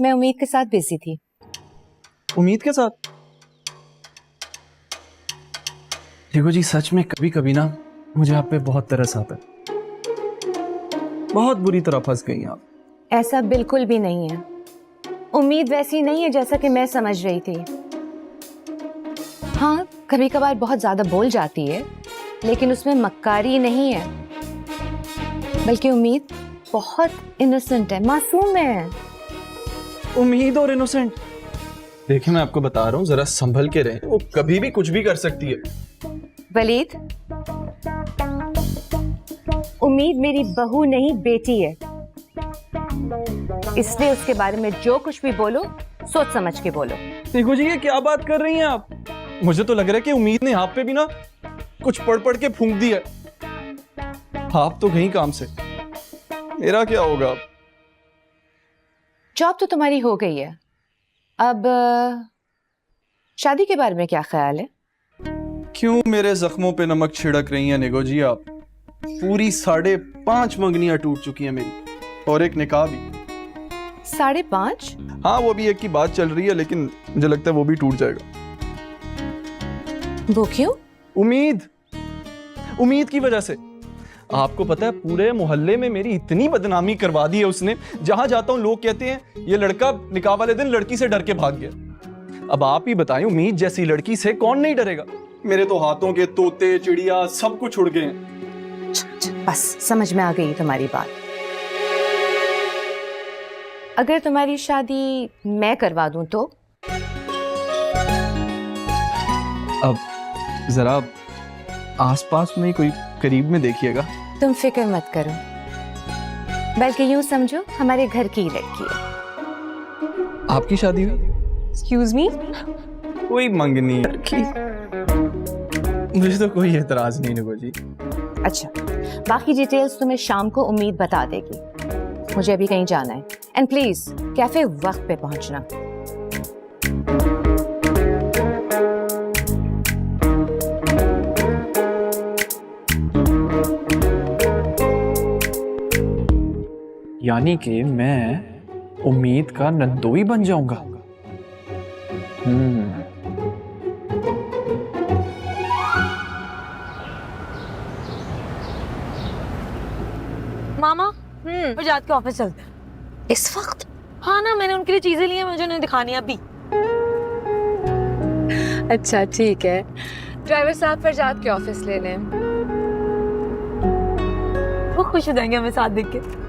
मैं उम्मीद के साथ बिजी थी। उम्मीद के साथ? देखो जी, सच में कभी कभी ना मुझे आप पे बहुत तरस आता है। बहुत बुरी तरह फंस गई आप। ऐसा बिल्कुल भी नहीं है। उम्मीद वैसी नहीं है जैसा कि मैं समझ रही थी। हाँ, कभी कभार बहुत ज्यादा बोल जाती है, लेकिन उसमें मक्कारी नहीं है। बल्कि उम्मीद बहुत इनोसेंट है, मासूम है। उम्मीद और इनोसेंट? देखिए, मैं आपको बता रहा हूँ, जरा संभल के रहें। वो कभी भी कुछ भी कर सकती है। वलीद, उम्मीद मेरी बहू नहीं, बेटी है। इसलिए उसके बारे में जो कुछ भी बोलो, सोच समझ के बोलो। देखो जी, ये क्या बात कर रही हैं आप? मुझे तो लग रहा है कि उम्मीद ने आप पे भी ना कुछ पढ़ पढ़ के फूंक दिया है। आप तो गई काम से, मेरा क्या होगा? जॉब तो तुम्हारी हो गई है, अब शादी के बारे में क्या ख्याल है? क्यों मेरे जख्मों पे नमक छिड़क रही हैं निगो जी आप? पूरी 5.5 मंगनियां टूट चुकी हैं मेरी, और एक निकाह भी। 5.5? हाँ, वो भी एक की बात चल रही है, लेकिन मुझे लगता है वो भी टूट जाएगा। वो क्यों? उम्मीद की वजह से। आपको पता है, पूरे मोहल्ले में मेरी इतनी बदनामी करवा दी है उसने। जहां जाता हूं लोग कहते हैं ये लड़का निकाह वाले दिन लड़की से डर के भाग गया। अब आप ही बताएं, उम्मीद जैसी लड़की से कौन नहीं डरेगा? मेरे तो हाथों के तोते चिड़िया सब कुछ उड़ गए हैं। बस समझ में आ गई तुम्हारी बात। अगर तुम्हारी शादी मैं करवा दूं तो? अब जरा आसपास में कोई करीब में देखिएगा। तुम फिक्र मत करो, बल्कि यूं समझो हमारे घर की ही लड़की है। आपकी शादी हुई? Excuse me? कोई मंगनी लड़की? मुझे तो कोई एतराज नहीं निगो जी। अच्छा, बाकी डिटेल्स तुम्हें शाम को उम्मीद बता देगी। मुझे अभी कहीं जाना है, एंड प्लीज कैफे वक्त पे पहुंचना। यानी कि मैं उम्मीद का नंदोई बन जाऊंगा। मामा, जात के ऑफिस चलते हैं इस वक्त? हाँ ना, मैंने उनके लिए चीजें ली हैं, मुझे उन्हें दिखानी है अभी। अच्छा ठीक है, ड्राइवर साहब फरजाद के ऑफिस ले लें। वो खुश हो जाएंगे हमें साथ देख के।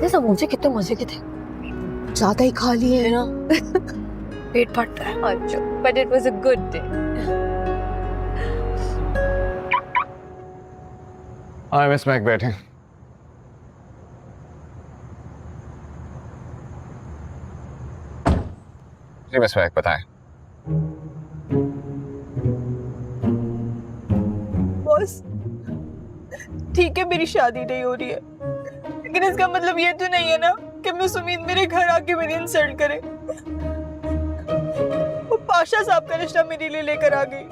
ये समोसे कितने मजे के थे। ज्यादा ही खा लिए ना। पेट फटता है। अच्छा, but it was a good day. हाँ मिस मैक बैठे। जी मिस मैक बताएं। बॉस, ठीक है मेरी शादी नहीं हो रही है, लेकिन इसका मतलब ये तो नहीं है ना कि मिस उम्मीद मेरे घर आके मेरी इंसल्ट करे। वो पाशा साहब का रिश्ता मेरे लिए लेकर आ गई।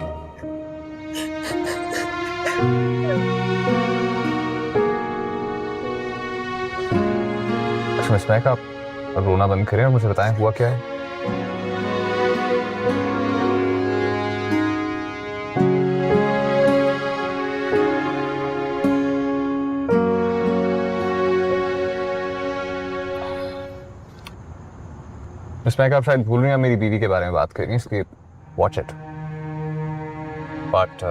अच्छा मिस मैक, आप रोना बंद करें और मुझे बताएं हुआ क्या है। मिस मैक, आप शायद भूल रही हैं, मेरी बीवी के बारे में बात कर रही हैं, इसलिए वॉच इट। बट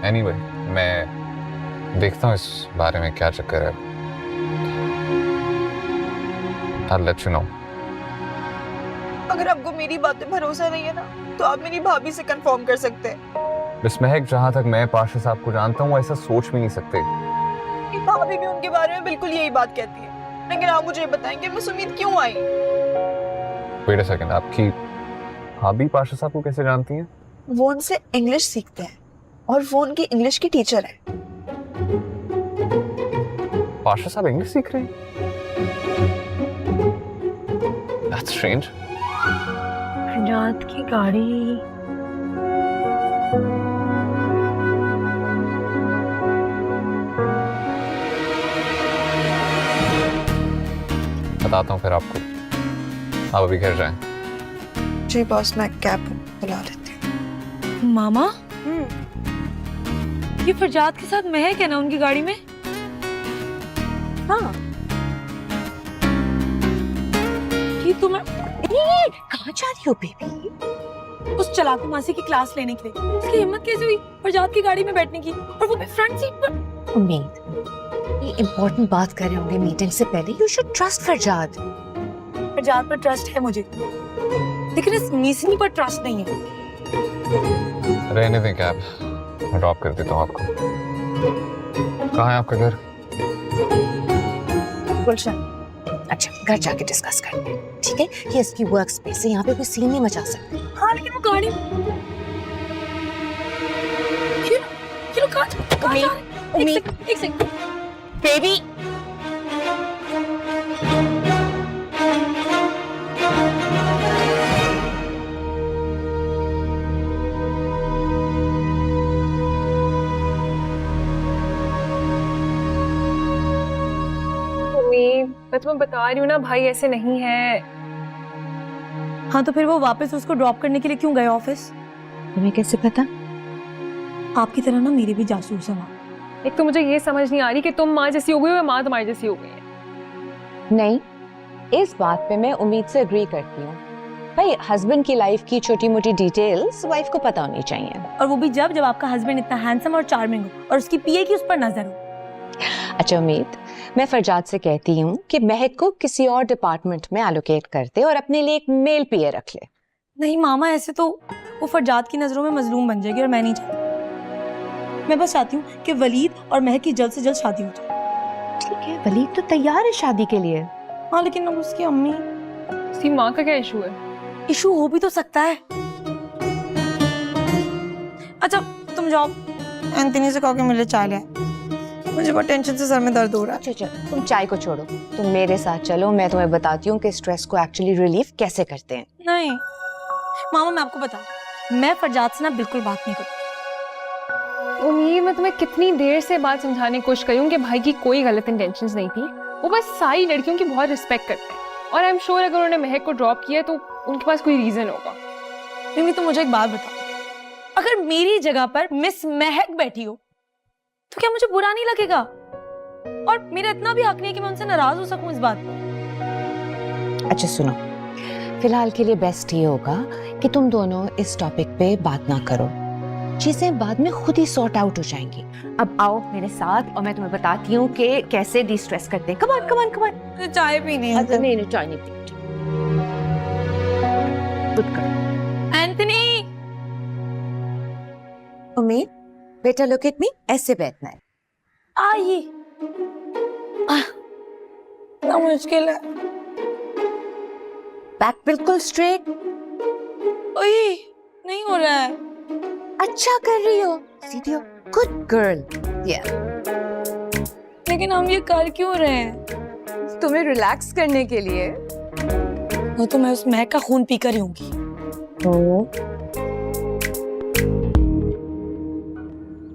एनीवे, मैं देखता हूँ इस बारे में क्या चक्कर है। I'll let you know. अगर आपको मेरी बातें भरोसा नहीं है ना, तो आप मेरी भाभी से कंफर्म कर सकते हैं। मिस महक, जहाँ तक मैं पाशा साहब को जानता हूँ, ऐसा सोच भी नहीं सकते। मेरी भाभी भी उनके बारे में बिल्कुल यही बात कहती है, लेकिन आप मुझे बताएंगे मिस उम्मीद क्यों आई? वेट अ सेकंड, आपकी भाभी पाशा साहब को कैसे जानती हैं? वो उनसे इंग्लिश सीखते हैं और वो उनकी इंग्लिश की टीचर है। पाशा साहब इंग्लिश सीख रहे हैं? That's strange. रात की गाड़ी। बताता हूँ फिर आपको। आप अभी घर जाएं। जी बॉस, मैं कैब बुला लेती हूँ। मामा ये फरजाद के साथ महक है ना उनकी गाड़ी में? हाँ, ये तुम्हें कहाँ जा रही हो बेबी? उस चलाकू मासी की क्लास लेने के लिए इसकी हिम्मत कैसे हुई फरजाद की गाड़ी में बैठने की, और वो भी फ्रंट सीट पर? उम्मीद, ये इम्पोर्टेंट बात कर रहे होंगे मीटिंग से पहले। You should trust Farzad. Farzad पर ट्रस्ट है मुझे, लेकिन इस मीसिनी पर ट्रस्ट नहीं है। रहने दें कैब, मैं ड्रॉप कर देता हूँ आपको। कहाँ है आपका घर? गुलशन, अच्छा घर जाके डिस्कस करते हैं, ठीक है? ये इसकी वर्क स्पेस है, यहाँ पे कोई सीन नहीं मचा सकते। हाँ लेकिन वो गाड़ी ये लोग कहाँ जा रहे हैं? एक सेकंड बेबी, मैं तुम्हें बता रही हूँ ना भाई, ऐसे नहीं है। हाँ तो फिर वो वापस उसको ड्रॉप करने के लिए क्यों गए ऑफिस? तुम्हें कैसे पता? आपकी तरह ना मेरे भी जासूस है वहाँ। एक तो मुझे ये समझ नहीं आ रही कि तुम माँ जैसी हो गई हो या माँ तुम्हारी जैसी हो गई है। नहीं, इस बात पे मैं उम्मीद से एग्री करती हूँ। भाई हस्बैंड की लाइफ की छोटी मोटी डिटेल्स वाइफ को पता होनी चाहिए। और वो भी जब आपका हस्बैंड इतना हैंडसम और चार्मिंग हो और उसकी पीए की उस पर नजर हो। अच्छा उम्मीद, मैं फरजाद से कहती हूँ कि महक को किसी और डिपार्टमेंट में एलोकेट कर दे और अपने लिए एक मेल पीए रख ले। नहीं मामा, ऐसे तो वो फरजाद की नजरों में मजलूम बन जाएगी और मैं नहीं चाहती। मैं बस चाहती हूँ कि वलीद और महक की जल्द से जल्द शादी हो जाए। ठीक है, वलीद तो तैयार है शादी के लिए। हाँ लेकिन अब उसकी अम्मी। उसकी माँ का क्या इशू है? इशू हो भी तो सकता है। अच्छा तुम जाओ, एंथनी से कहो कि मुझे चाय ले आए। मुझे बहुत टेंशन से सर में दर्द हो रहा है। अच्छा तुम चाय को छोड़ो, तुम मेरे साथ चलो, मैं तुम्हें बताती हूँ कि स्ट्रेस को एक्चुअली रिलीफ कैसे करते हैं। नहीं मामा, मैं आपको बताऊं, मैं फरजाद से ना बिल्कुल बात नहीं करूँ। उम्मीद, मैं तुम्हें कितनी देर से बात समझाने की कोशिश करी हूँ कि भाई की कोई गलत इंटेंशंस नहीं थी। वो बस सारी लड़कियों की बहुत रिस्पेक्ट करते हैं और आई एम श्योर अगर उन्होंने महक को ड्रॉप किया तो उनके पास कोई रीजन होगा। मम्मी तो मुझे एक बात बताओ, अगर मेरी जगह पर मिस महक बैठी हो तो क्या मुझे बुरा नहीं लगेगा? और मेरा इतना भी हक नहीं है कि मैं उनसे नाराज हो सकूं इस बात पर। अच्छा सुनो, फिलहाल के लिए बेस्ट ये होगा कि तुम दोनों इस टॉपिक पे बात ना करो, चीजें बाद में खुद ही सॉर्ट आउट हो जाएंगी। अब आओ मेरे साथ और मैं तुम्हें बताती हूँ कि कैसे डिस्ट्रेस करते हैं। कमान कमान कमान। मुझे चाय पीनी है। अच्छा नहीं चाय नहीं पी। Good girl. एंथनी, उम्मीद बेटा लुक एट मी, ऐसे बैठना है। आइए। ना मुश्किल है। बैक बिल्कुल स्ट्रेट। ओए नहीं हो रहा है। अच्छा कर रही हो, सीधी हो। Good girl. लेकिन हम ये कर क्यों रहे हैं? तुम्हें रिलैक्स करने के लिए। वो तो मैं उस महक का खून पीकर ही होंगी।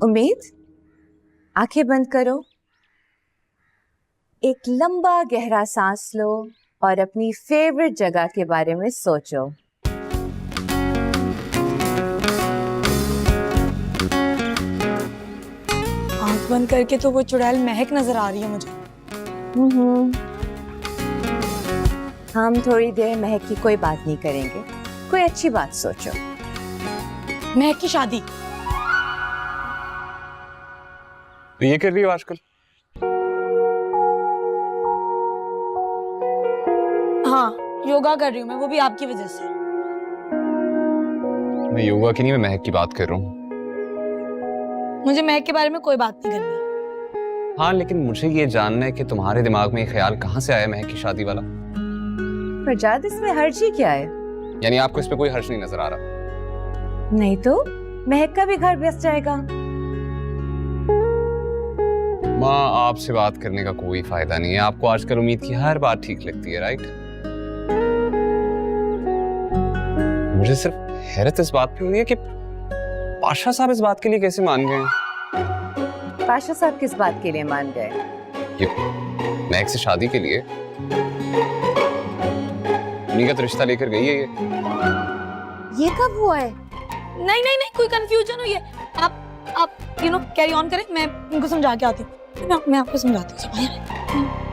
उम्मीद, आंखें बंद करो, एक लंबा गहरा सांस लो और अपनी फेवरेट जगह के बारे में सोचो। आंख बंद करके तो वो चुड़ैल महक नजर आ रही है मुझे। हम थोड़ी देर महक की कोई बात नहीं करेंगे, कोई अच्छी बात सोचो। महक की शादी। तो ये कर रही हो आजकल? हाँ योगा कर रही हूँ मैं, वो भी आपकी वजह से। मैं योगा की नहीं, मैं महक की बात कर रहा हूँ। मुझे महक के बारे में कोई बात नहीं करनी। हाँ लेकिन मुझे ये जानना है कि तुम्हारे दिमाग में ये ख्याल कहाँ से आया महक की शादी वाला? फरजाद, इसमें हर्ज ही क्या है? यानी आपको इस पे कोई हर्ज नहीं नजर आ रहा? नहीं तो महक का भी घर बस जाएगा। माँ, आपसे बात करने का कोई फायदा नहीं है। आपको आजकल उम्मीद की हर बात ठीक लगती है, राइट? मुझे सिर्फ हैरत इस बात पे हो रही है कि पाशा साहब इस बात के लिए कैसे मान गए? पाशा साहब किस बात के लिए मान गए? ये महक से शादी के लिए। उन्हीं का तो रिश्ता लेकर गई है ये कब हुआ है? नहीं नहीं नहीं, कोई कंफ्यूजन हुई है। आप कैरी ऑन करें, मैं उनको समझा के आती हूँ। मैं आपको समझाती हूँ।